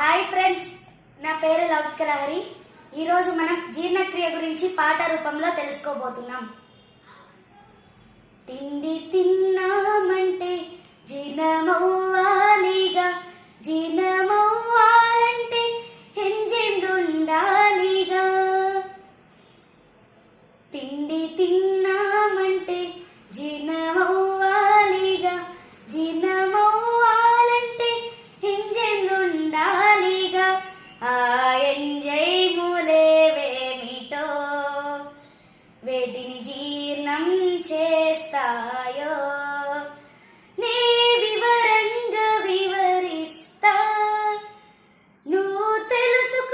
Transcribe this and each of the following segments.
Hi friends, నా పేరు లౌకికలహరి. ఈరోజు మనం జీర్ణక్రియ గురించి పాట రూపంలో తెలుసుకోబోతున్నాం. తిండి తిన్నామంటే జీర్ణమవ్వాలిగా, జీర్ణమవ్వాలంటే ఎంజైమ్లుండాలిగా. తిండి తిన్నామంటే జీర్ణమవ్వాలిగా, జీర్ణమవ్వాలంటే ఎంజైమ్లుండాలిగా. ఆ ఎంజైములేవేమిటో, వేటిని జీర్ణం చేస్తాయో నే వివరంగా వివరిస్తా, నువ్వు తెలుసుకోనేస్తం,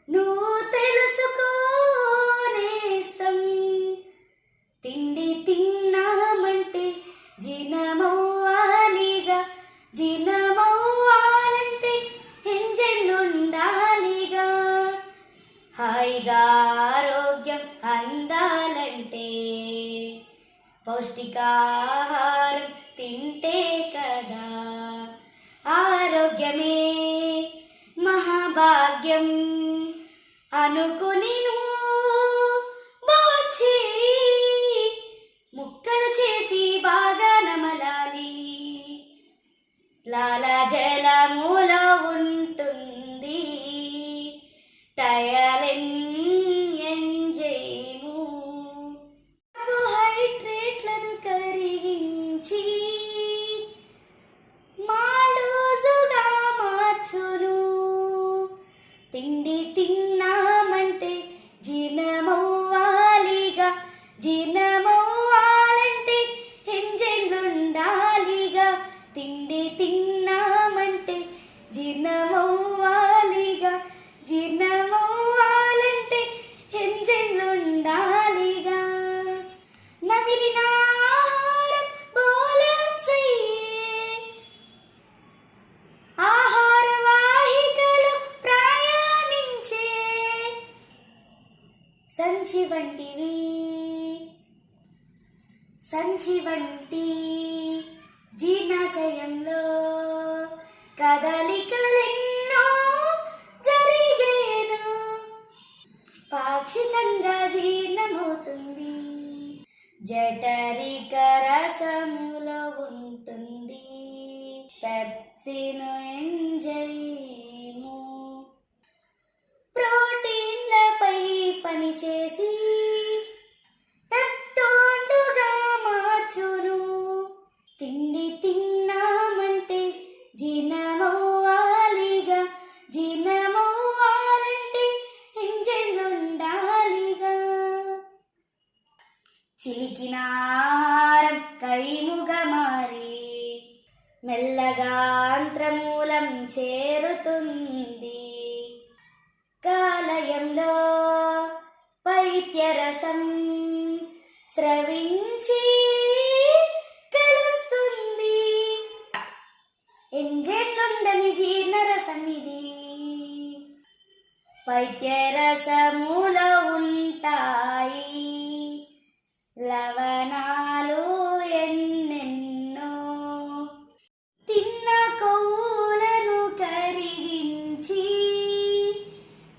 నువ్వు తెలుసుకోనేస్తం. తిండి తిన్నామంటే జీర్ణమవ్వాలిగా, జీర్ణమవ్వాలంటే ఎంజైమ్లుండాలిగా. హాయిగా ఆరోగ్యం అందాలంటే పౌష్టికాహారం తింటే కదా. ఆరోగ్యమే మహాభాగ్యం అనుకుని నువ్వు ముక్కలు చేసి బాగా నమలాలి. లాలాజలములో ఉంటుంది టయలిన్ ఎంజైము. కార్బోహైడ్రేట్లను కరిగించి మాలోజుగా మార్చును. తిండి తిన్నామంటే జీర్ణమవ్వాలిగా, జీర్ణమవ్వాలంటే ఎంజైమ్లుండాలిగా. తిండి తిన్నామంటే జీర్ణమవ్వాలిగా, జీర్ణమవ్వాలంటే ఎంజైమ్లుండాలిగా. నమిలిన ఆహారం బోలాంశయ్యే, ఆహార వాహికలు ప్రయాణించే సంచి వంటివి, సంచి వంటి జీర్ణాశయంలో కదలికలెన్నో జరిగేను. పాక్షికంగా జీర్ణమవుతుంది, జఠరిక రసములో ఉంటుంది పెప్సిన్ ఎంజైము. ప్రోటీన్లపై పనిచేసి పెప్టోన్లుగా మార్చును. తిండి తిన్నామంటే జీర్ణమవ్వాలిగా, జీర్ణమవ్వాలంటే ఎంజైమ్లుండాలిగా. చిలికిన ఆహారం కైముగా మారి మెల్లగా ఆంత్రమూలం చేరుతుంది. కాలయంలో పైత్యరసం స్రవించి కలుస్తుంది. ఎంజైమ్లుండని జీర్ణరసం ఇది. పైత్యరసములో ఉంటాయి లవణాలు ఎన్నెన్నో. తిన్న కొవ్వులను కరిగించి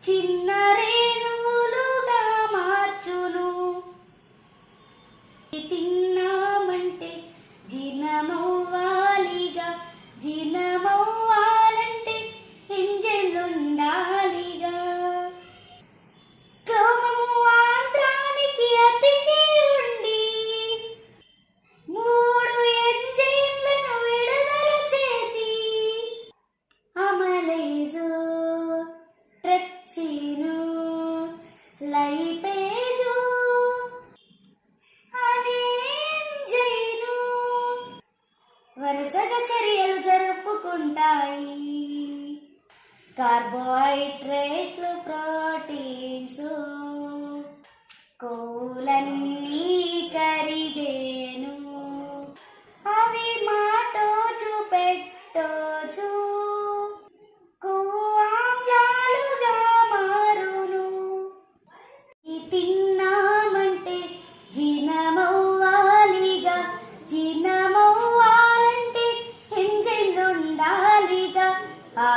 చిన్న రేణువులుగా మార్చును. తిన్నామంటే జీర్ణమవ్వాలిగా, జీర్ణమవ్వాలంటే ఎంజైమ్లుండాలిగా. క్లోమము ఆంత్రానికి అతికి ఉండి 3 ఎంజైమ్లను విడుదల చేసి అమైలేజు, ట్రిప్సిను, లైపేజు అనే ఎంజైము వరుసగా చర్యలు జరుపుకుంటాయి. కార్బోహైడ్రేట్లు, ప్రోటీన్స్, కొవ్వులన్నీ కరిగేను. అవి మాటోచు పెట్టోచు కొవ్వు ఆమ్లాలుగా మారును. తిన్నామంటే జీర్ణమవ్వాలిగా, జీర్ణమవ్వాలంటే ఎంజైమ్లుండాలిగా. ఆ